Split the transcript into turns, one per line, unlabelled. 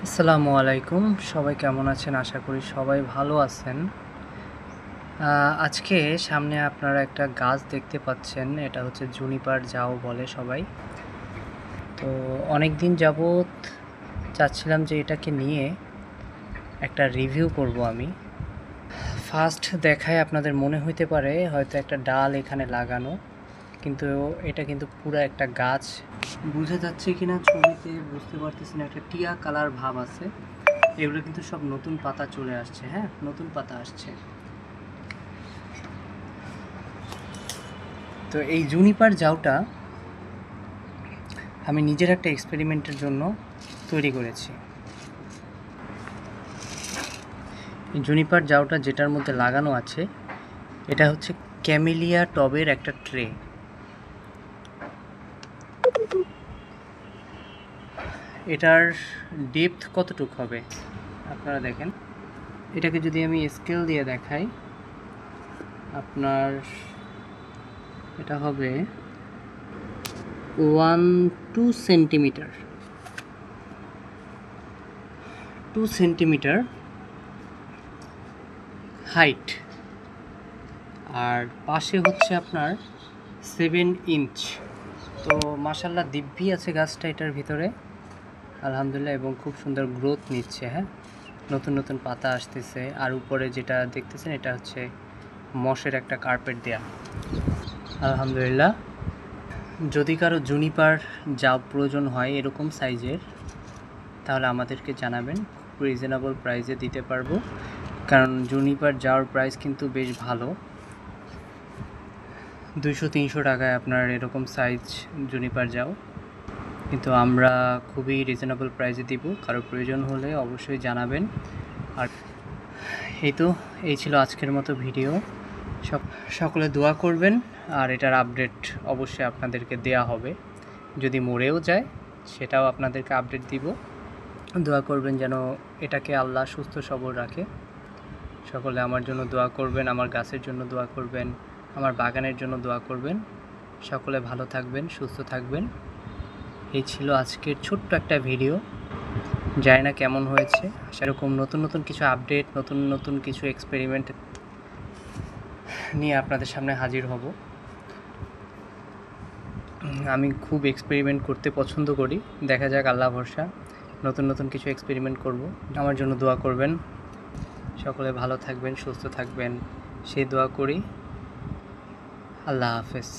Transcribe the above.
আসসালামু আলাইকুম। সবাই কেমন আছেন? আশা করি সবাই ভালো আছেন। আজকে সামনে আপনারা একটা গাছ দেখতে পাচ্ছেন। এটা হচ্ছে জুনিপার ঝাউ বলে সবাই। তো অনেকদিন যাবৎ চাচ্ছিলাম যে এটাকে নিয়ে একটা রিভিউ করব আমি। ফার্স্ট দেখায় আপনাদের মনে হইতে পারে হয়তো একটা ডাল এখানে লাগানো, কিন্তু এটা কিন্তু পুরো একটা গাছ। বোঝা যাচ্ছে কিনা ছবিতে বুঝতে পারতেছি না, একটা টিয়া কালার ভাব আছে। এগুলো কিন্তু সব নতুন পাতা চলে আসছে। হ্যাঁ, নতুন পাতা আসছে। তো এই জুনিপার ঝাউটা আমি নিজের একটা এক্সপেরিমেন্টের জন্য তৈরি করেছি। এই জুনিপার ঝাউটা যেটার মধ্যে লাগানো আছে এটা হচ্ছে ক্যামেলিয়া টবের একটা ট্রে। এটার ডেপথ কতটুক হবে আপনারা দেখেন। এটাকে যদি আমি স্কেল দিয়ে দেখাই, আপনার এটা হবে 2 সেন্টিমিটার, 2 সেন্টিমিটার হাইট, আর পাশে হচ্ছে আপনার 7 ইঞ্চ। তো মাশাল্লাহ দিব্যি আছে গাছটা এটার ভিতরে, আলহামদুলিল্লাহ, এবং খুব সুন্দর গ্রোথ নিচ্ছে। হ্যাঁ, নতুন নতুন পাতা আসতেছে। আর উপরে যেটা দেখতেছেন এটা হচ্ছে মশের একটা কার্পেট দেয়া। আলহামদুলিল্লাহ। যদি কারো জুনিপার ঝাউ প্রয়োজন হয় এরকম সাইজের, তাহলে আমাদেরকে জানাবেন, খুব রিজনেবল প্রাইসে দিতে পারবো। কারণ জুনিপার ঝাউর প্রাইস কিন্তু বেশ ভালো, 200-300 টাকায় আপনার এরকম সাইজ জুনিপার ঝাউ। কিন্তু আমরা খুবই রিজনেবল প্রাইসে দিব। কারো প্রয়োজন হলে অবশ্যই জানাবেন। আর এই ছিল আজকের মতো ভিডিও। সকলে দোয়া করবেন, আর এটার আপডেট অবশ্যই আপনাদেরকে দেয়া হবে। যদি মরেও যায় সেটাও আপনাদেরকে আপডেট দিব। দোয়া করবেন যেন এটাকে আল্লাহ সুস্থ সবল রাখে। সকলে আমার জন্য দোয়া করবেন, আমার গাছের জন্য দোয়া করবেন, আমার বাগানের জন্য দোয়া করবেন। সকলে ভালো থাকবেন, সুস্থ থাকবেন। এই ছিল আজকের ছোট্ট একটা ভিডিও। জানি না কেমন হয়েছে। সেরকম নতুন নতুন কিছু আপডেট, নতুন নতুন কিছু এক্সপেরিমেন্ট নিয়ে আপনাদের সামনে হাজির হব। আমি খুব এক্সপেরিমেন্ট করতে পছন্দ করি। দেখা যাক, আল্লাহ ভরসা, নতুন নতুন কিছু এক্সপেরিমেন্ট করব। আমার জন্য দোয়া করবেন। সকলে ভালো থাকবেন, সুস্থ থাকবেন, সেই দোয়া করি। আল্লাহ হাফেজ।